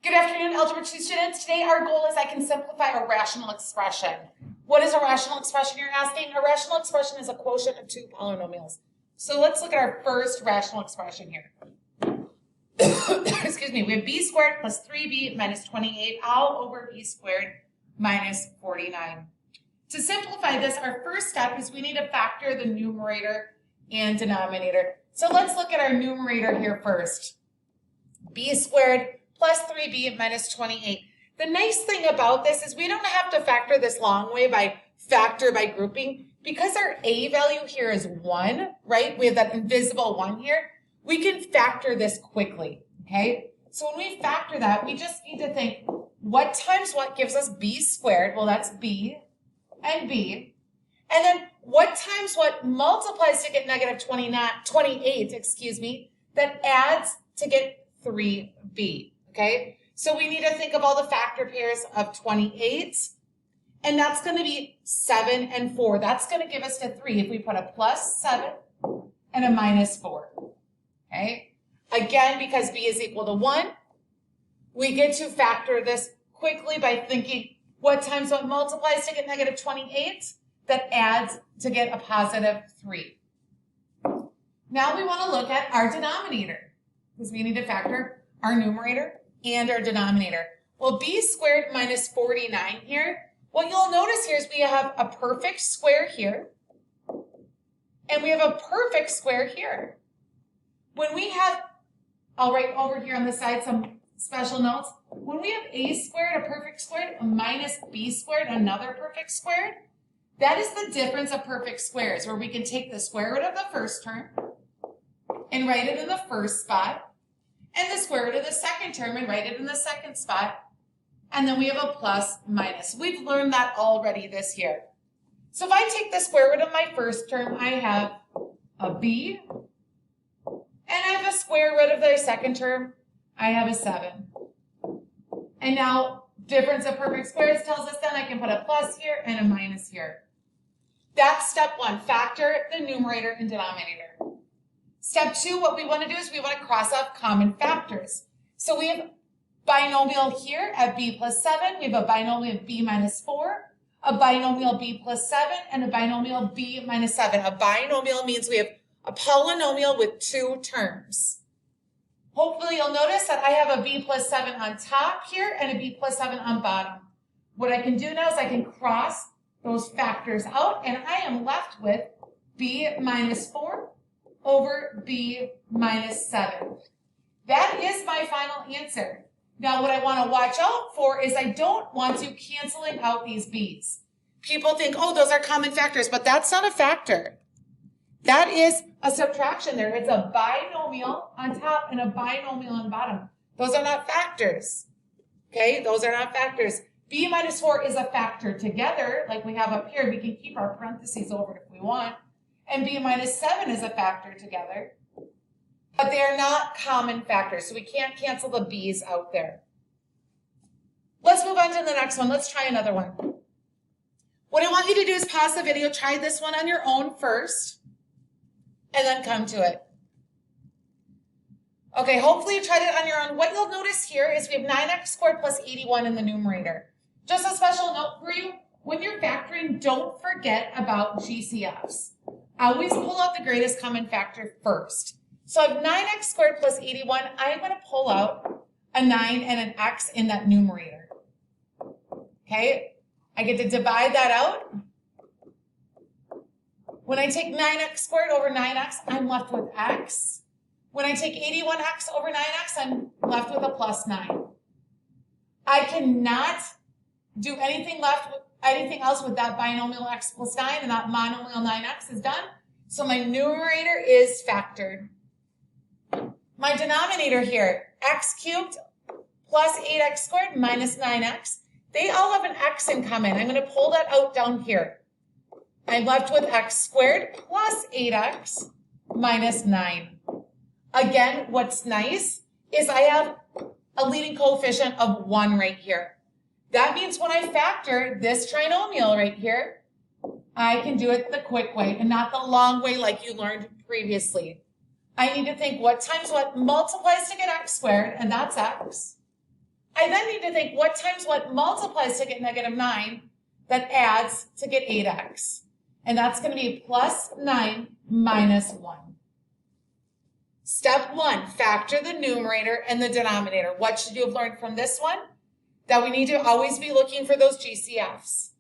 Good afternoon, Algebra 2 students. Today our goal is I can simplify a rational expression. What is a rational expression, you're asking? A rational expression is a quotient of two polynomials. So let's look at our first rational expression here. Excuse me, we have b squared plus 3b minus 28 all over b squared minus 49. To simplify this, our first step is we need to factor the numerator and denominator. So let's look at our numerator here first. B squared plus 3b minus 28. The nice thing about this is we don't have to factor this long way by factor by grouping. Because our a value here is 1, right? We have that invisible 1 here. We can factor this quickly, okay? So when we factor that, we just need to think, what times what gives us b squared? Well, that's b and b. And then what times what multiplies to get negative 28, that adds to get 3b, okay? So we need to think of all the factor pairs of 28, and that's going to be 7 and 4. That's going to give us to 3 if we put a plus 7 and a minus 4, okay? Again, because b is equal to 1, we get to factor this quickly by thinking what times what multiplies to get negative 28 that adds to get a positive 3. Now we want to look at our denominator because we need to factor our numerator and our denominator. Well, b squared minus 49 here, what you'll notice here is we have a perfect square here and we have a perfect square here. When we have, I'll write over here on the side some special notes. When we have a squared, a perfect squared, minus b squared, another perfect squared, that is the difference of perfect squares, where we can take the square root of the first term and write it in the first spot, and the square root of the second term and write it in the second spot, and then we have a plus minus. We've learned that already this year. So if I take the square root of my first term, I have a b, and I have a square root of the second term, I have a 7. And now, difference of perfect squares tells us then I can put a plus here and a minus here. That's step 1, factor the numerator and denominator. Step 2, what we want to do is we want to cross off common factors. So we have binomial here at b plus 7, we have a binomial b minus 4, a binomial b plus 7, and a binomial b minus 7. A binomial means we have a polynomial with 2 terms. Hopefully you'll notice that I have a b plus 7 on top here and a b plus 7 on bottom. What I can do now is I can cross those factors out and I am left with b minus 4 over b minus 7. That is my final answer. Now what I want to watch out for is I don't want to canceling out these b's. People think, oh, those are common factors, but that's not a factor. That is a subtraction there. It's a binomial on top and a binomial on bottom. Those are not factors. Okay, those are not factors. B minus 4 is a factor together, like we have up here. We can keep our parentheses over if we want. And b minus 7 is a factor together. But they are not common factors, so we can't cancel the b's out there. Let's move on to the next one. Let's try another one. What I want you to do is pause the video, try this one on your own first, and then come to it. Okay, hopefully you tried it on your own. What you'll notice here is we have 9x squared plus 81 in the numerator. Just a special note for you, when you're factoring, don't forget about GCFs. Always pull out the greatest common factor first. So I have 9x squared plus 81. I'm going to pull out a 9 and an x in that numerator. Okay, I get to divide that out. When I take 9x squared over 9x, I'm left with x. When I take 81x over 9x, I'm left with a plus 9. I cannot do anything else with that binomial x plus 9, and that monomial 9x is done. So my numerator is factored. My denominator here, x cubed plus 8x squared minus 9x, they all have an x in common. I'm going to pull that out down here. I'm left with x squared plus 8x minus 9. Again, what's nice is I have a leading coefficient of 1 right here. That means when I factor this trinomial right here, I can do it the quick way and not the long way like you learned previously. I need to think what times what multiplies to get x squared, and that's x, I then need to think what times what multiplies to get negative 9 that adds to get 8x. And that's going to be plus 9 minus 1. Step 1, factor the numerator and the denominator. What should you have learned from this one? That we need to always be looking for those GCFs.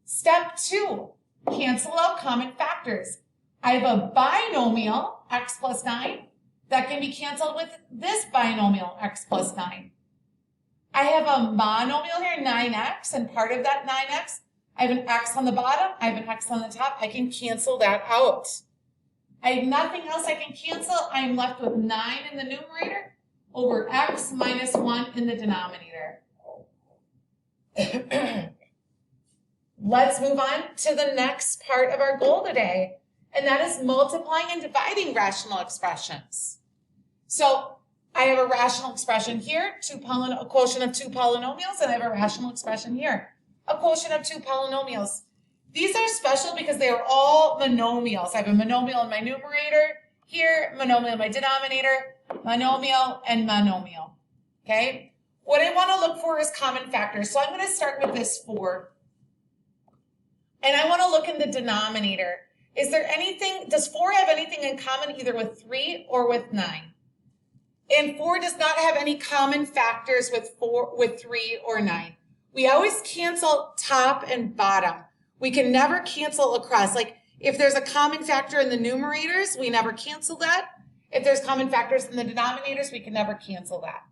Step 2, cancel out common factors. I have a binomial, x plus 9, that can be canceled with this binomial, x plus 9. I have a monomial here, 9x, and part of that 9x, I have an x on the bottom, I have an x on the top. I can cancel that out. I have nothing else I can cancel. I'm left with 9 in the numerator over x minus 1 in the denominator. Let's move on to the next part of our goal today, and that is multiplying and dividing rational expressions. So I have a rational expression here, a quotient of 2 polynomials, and I have a rational expression here, a quotient of 2 polynomials. These are special because they are all monomials. I have a monomial in my numerator here, monomial in my denominator, monomial and monomial, okay? What I want to look for is common factors. So I'm going to start with this 4. And I want to look in the denominator. Is there anything, does 4 have anything in common either with 3 or with 9? And 4 does not have any common factors with 3 or 9. We always cancel top and bottom. We can never cancel across. Like if there's a common factor in the numerators, we never cancel that. If there's common factors in the denominators, we can never cancel that.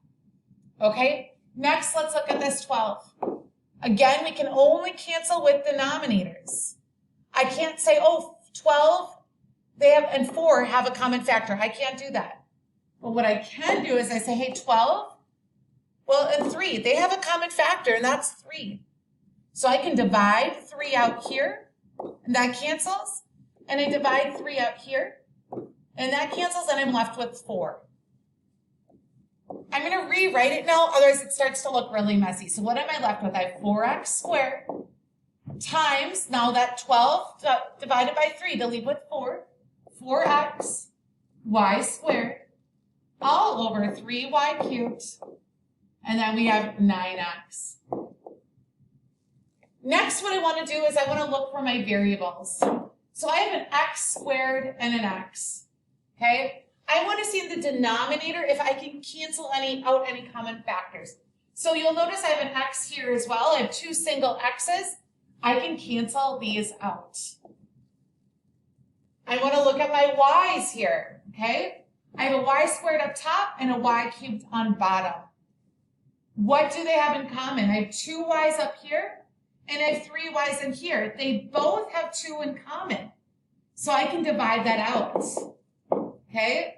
Okay, next let's look at this 12. Again, we can only cancel with denominators. I can't say, oh, 12 and 4 have a common factor. I can't do that. But what I can do is I say, hey, 12, well, and 3, they have a common factor, and that's 3. So I can divide 3 out here, and that cancels. And I divide 3 out here, and that cancels, and I'm left with 4. I'm going to rewrite it now, otherwise it starts to look really messy. So what am I left with? I have 4x squared times, now that 12 divided by 3 to leave with 4, 4x y squared all over 3y cubed, and then we have 9x. Next, what I want to do is I want to look for my variables. So I have an x squared and an x, okay? I want to see in the denominator if I can cancel out any common factors. So you'll notice I have an x here as well. I have 2 single x's. I can cancel these out. I want to look at my y's here, okay? I have a y squared up top and a y cubed on bottom. What do they have in common? I have 2 y's up here and I have 3 y's in here. They both have 2 in common. So I can divide that out. Okay?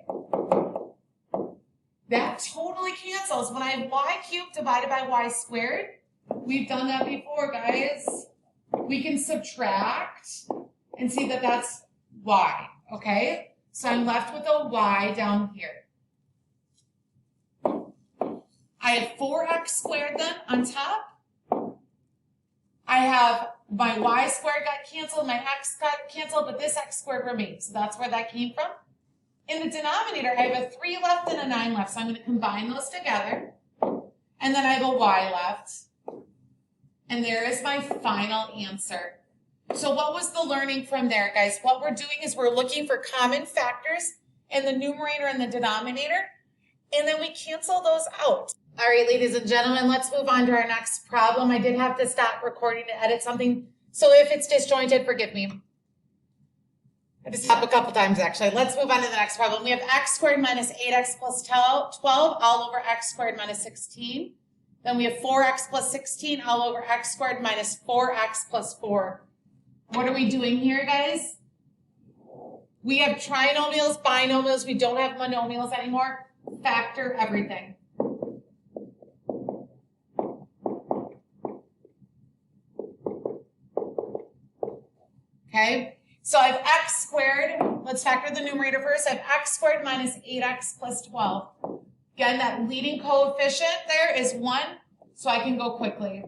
That totally cancels. When I have y cubed divided by y squared, we've done that before, guys. We can subtract and see that that's y, okay? So I'm left with a y down here. I have 4x squared then on top. I have my y squared got canceled, my x got canceled, but this x squared remains. So that's where that came from. In the denominator, I have a 3 left and a 9 left. So I'm going to combine those together. And then I have a y left. And there is my final answer. So what was the learning from there, guys? What we're doing is we're looking for common factors in the numerator and the denominator. And then we cancel those out. All right, ladies and gentlemen, let's move on to our next problem. I did have to stop recording to edit something. So if it's disjointed, forgive me. I had to stop a couple times, actually. Let's move on to the next problem. We have x squared minus 8x plus 12 all over x squared minus 16. Then we have 4x plus 16 all over x squared minus 4x plus 4. What are we doing here, guys? We have trinomials, binomials. We don't have monomials anymore. Factor everything. Okay? So I have x squared. Let's factor the numerator first. I have x squared minus 8x plus 12. Again, that leading coefficient there is 1, so I can go quickly.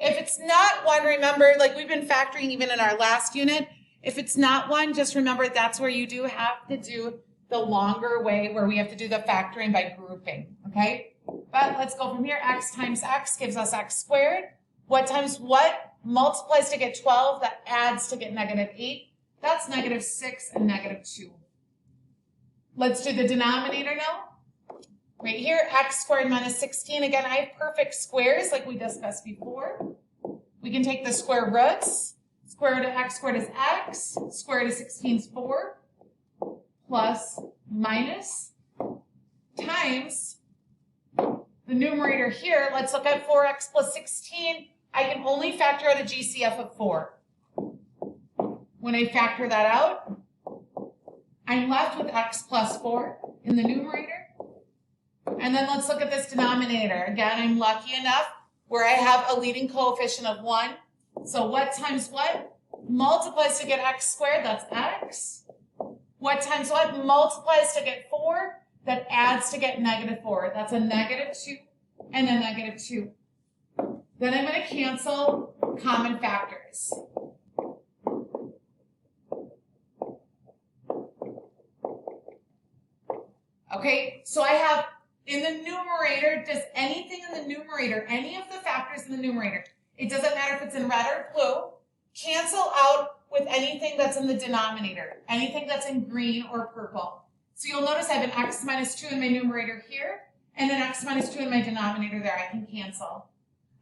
If it's not 1, remember, like we've been factoring even in our last unit, if it's not 1, just remember that's where you do have to do the longer way where we have to do the factoring by grouping, okay? But let's go from here. X times x gives us x squared. What times what multiplies to get 12? That adds to get negative 8. That's negative 6 and negative 2. Let's do the denominator now. Right here, x squared minus 16. Again, I have perfect squares like we discussed before. We can take the square roots. Square root of x squared is x. Square root of 16 is 4. Plus, minus, times the numerator here. Let's look at 4x plus 16. I can only factor out a GCF of 4. When I factor that out, I'm left with x plus 4 in the numerator. And then let's look at this denominator. Again, I'm lucky enough where I have a leading coefficient of 1. So what times what? Multiplies to get x squared, that's x. What times what? Multiplies to get 4, that adds to get negative 4. That's a negative 2 and a negative 2. Then I'm going to cancel common factors. Okay, so I have in the numerator, does anything in the numerator, any of the factors in the numerator, it doesn't matter if it's in red or blue, cancel out with anything that's in the denominator, anything that's in green or purple. So you'll notice I have an x minus 2 in my numerator here, and an x minus 2 in my denominator there. I can cancel.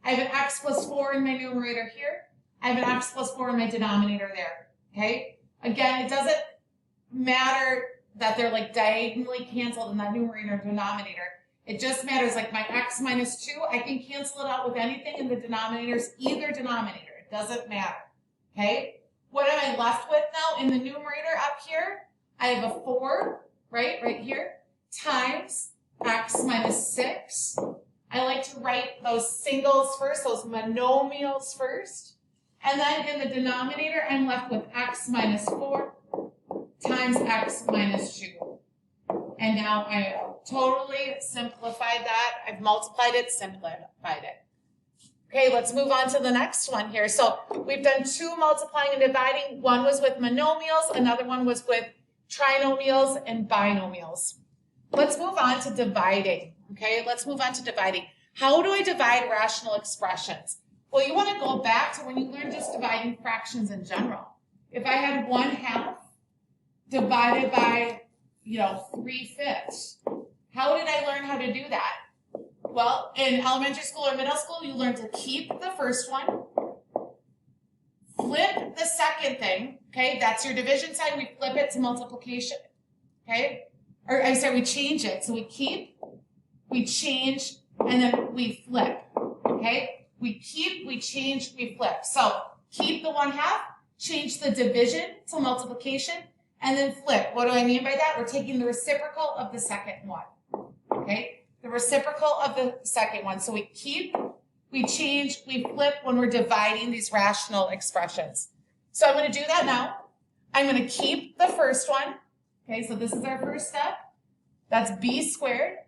I have an x plus 4 in my numerator here. I have an x plus 4 in my denominator there. Okay? Again, it doesn't matter that they're like diagonally canceled in that numerator and denominator. It just matters like my x minus 2, I can cancel it out with anything in the denominators, either denominator. It doesn't matter. Okay? What am I left with now in the numerator up here? I have a 4, right here, times x minus 6. I like to write those singles first, those monomials first. And then in the denominator, I'm left with x minus 4 times x minus 2. And now I totally simplified that. I've multiplied it, simplified it. Okay, let's move on to the next one here. So we've done 2 multiplying and dividing. One was with monomials, another one was with trinomials and binomials. Let's move on to dividing. Okay, let's move on to dividing. How do I divide rational expressions? Well, you want to go back to when you learned just dividing fractions in general. If I had 1/2 divided by, 3/5, how did I learn how to do that? Well, in elementary school or middle school, you learn to keep the first one, flip the second thing, okay? That's your division sign. We flip it to multiplication, okay? Or I'm sorry, we change it. So we keep, we change, and then we flip, okay? We keep, we change, we flip. So keep the 1/2, change the division to multiplication, and then flip. What do I mean by that? We're taking the reciprocal of the second one, okay? The reciprocal of the second one. So we keep, we change, we flip when we're dividing these rational expressions. So I'm going to do that now. I'm going to keep the first one. Okay, so this is our first step. That's b squared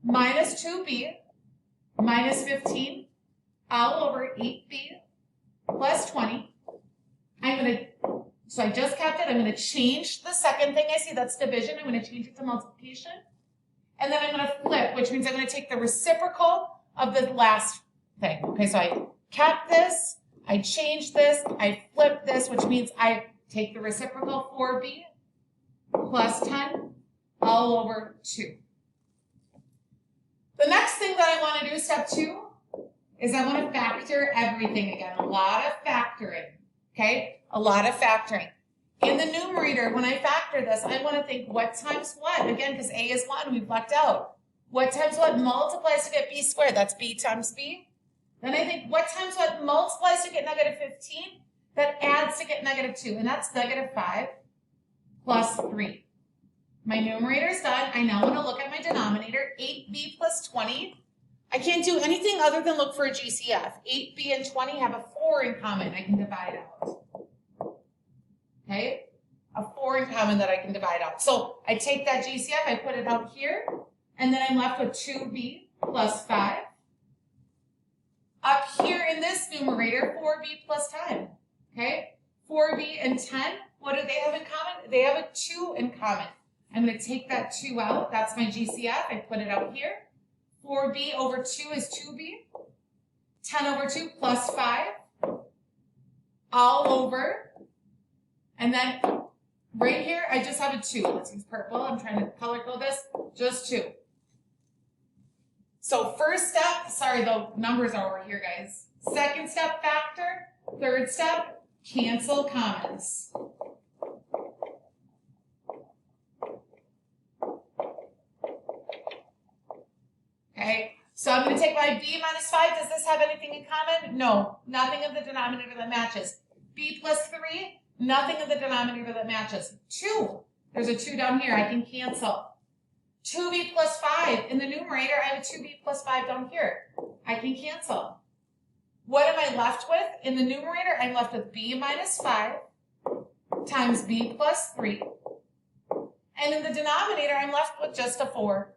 minus 2b minus 15 all over 8b plus 20. So I just kept it. I'm going to change the second thing I see. That's division. I'm going to change it to multiplication. And then I'm going to flip, which means I'm going to take the reciprocal of the last thing. Okay, so I kept this, I changed this, I flipped this, which means I take the reciprocal 4b plus 10 all over 2. The next thing that I want to do, step 2, is I want to factor everything again. A lot of factoring, okay? A lot of factoring. In the numerator, when I factor this, I want to think what times what? Again, because a is 1, we've left out. What times what multiplies to get b squared? That's b times b. Then I think what times what multiplies to get negative 15? That adds to get negative 2, and that's negative 5 plus 3. My numerator is done. I now want to look at my denominator, 8b plus 20. I can't do anything other than look for a GCF. 8b and 20 have a 4 in common. I can divide out. Okay, a 4 in common that I can divide out. So I take that GCF, I put it out here, and then I'm left with 2b plus 5. Up here in this numerator, 4b plus 10. Okay, 4b and 10, what do they have in common? They have a 2 in common. I'm going to take that 2 out. That's my GCF. I put it out here. 4b over 2 is 2b. 10 over 2 plus 5. All over. And then right here, I just have a 2. Let's use purple. I'm trying to color code this. Just 2. So first step, sorry, the numbers are over here, guys. Second step, factor. Third step, cancel commons. Okay, so I'm going to take my b minus 5. Does this have anything in common? No, nothing of the denominator that matches. B plus 3, nothing of the denominator that matches. 2, there's a 2 down here. I can cancel. 2b plus 5. In the numerator, I have a 2b plus 5 down here. I can cancel. What am I left with? In the numerator, I'm left with b minus 5 times b plus 3. And in the denominator, I'm left with just a 4.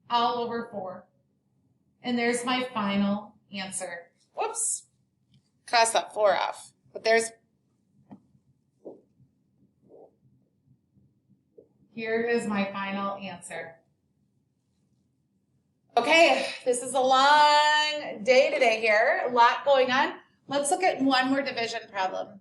All over 4. And there's my final answer. Whoops. Cross that 4 off. But here is my final answer. Okay, this is a long day today here. A lot going on. Let's look at one more division problem.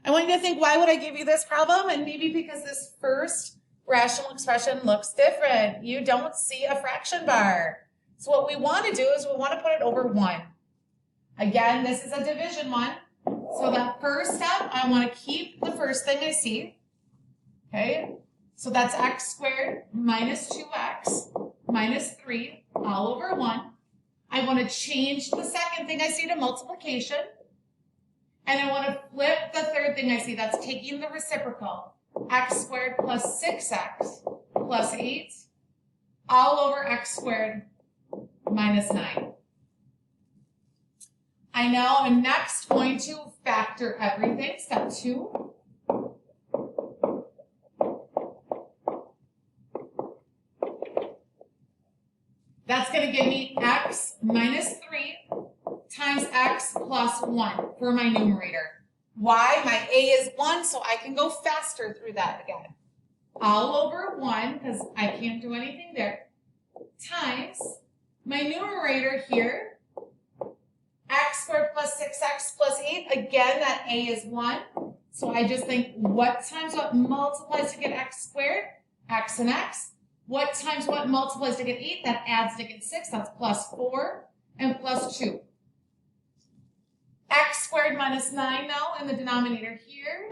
I want you to think, why would I give you this problem? And maybe because this first rational expression looks different. You don't see a fraction bar. So what we want to do is we want to put it over 1. Again, this is a division one. So that first step, I want to keep the first thing I see. Okay, so that's x squared minus 2x minus 3 all over 1. I want to change the second thing I see to multiplication. And I want to flip the third thing I see. That's taking the reciprocal. X squared plus 6x plus 8 all over x squared minus 9. I now am next going to factor everything. Step 2. That's going to give me x minus 3 times x plus 1 for my numerator. Why? My a is 1, so I can go faster through that again. All over 1, because I can't do anything there, times my numerator here, x squared plus 6x plus 8. Again, that a is 1. So I just think, what times what multiplies to get x squared? X and x. What times what multiplies to get 8? That adds to get 6. That's plus 4 and plus 2. X squared minus 9 now in the denominator here.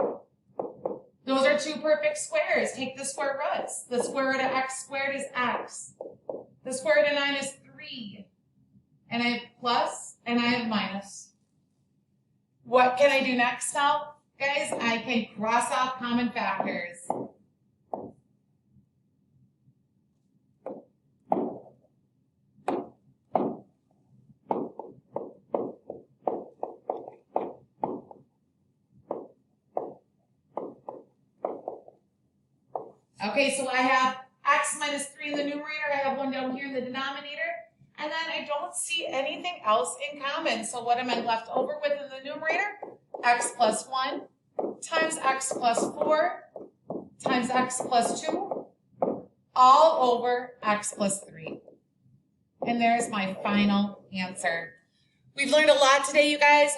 Those are 2 perfect squares. Take the square roots. The square root of x squared is x. The square root of 9 is 3. And I have plus and I have minus. What can I do next now? Guys, I can cross off common factors. Okay, so I have x minus 3 in the numerator. I have 1 down here in the denominator. And then I don't see anything else in common. So what am I left over with in the numerator? X plus 1 times x plus 4 times x plus 2 all over x plus 3. And there's my final answer. We've learned a lot today, you guys.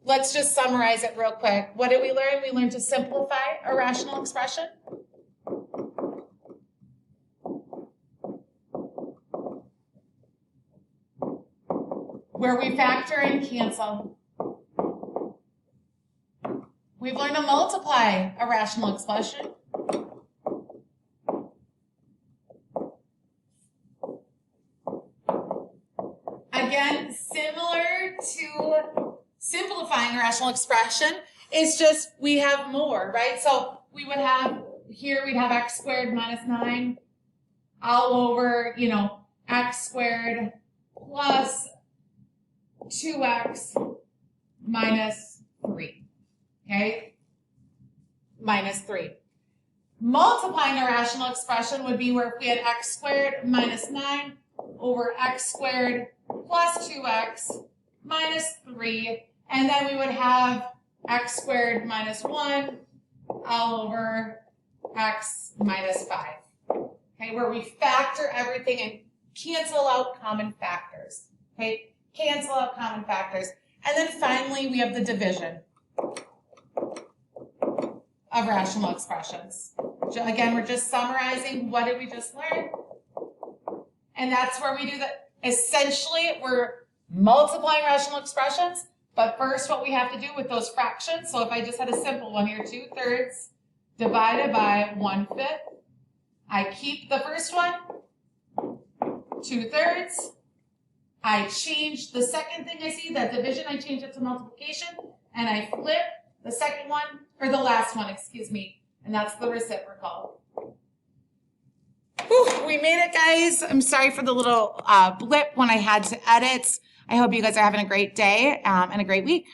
Let's just summarize it real quick. What did we learn? We learned to simplify a rational expression. Where we factor and cancel. We've learned to multiply a rational expression. Again, similar to simplifying a rational expression, it's just we have more, right? So we would have, here we'd have x squared minus 9 all over, x squared plus 2x minus 3, okay? Minus 3. Multiplying a rational expression would be where if we had x squared minus 9 over x squared plus 2x minus 3, and then we would have x squared minus 1 all over x minus 5, okay? Where we factor everything and cancel out common factors, okay? Cancel out common factors. And then finally, we have the division of rational expressions. Again, we're just summarizing what did we just learn. And that's where we do that. Essentially, we're multiplying rational expressions, but first what we have to do with those fractions, so if I just had a simple one here, 2/3 divided by 1/5, I keep the first one, 2/3. I change the second thing I see, that division, I change it to multiplication, and I flip the second one, or the last one, excuse me, and that's the reciprocal. Whew, we made it, guys. I'm sorry for the little blip when I had to edit. I hope you guys are having a great day and a great week.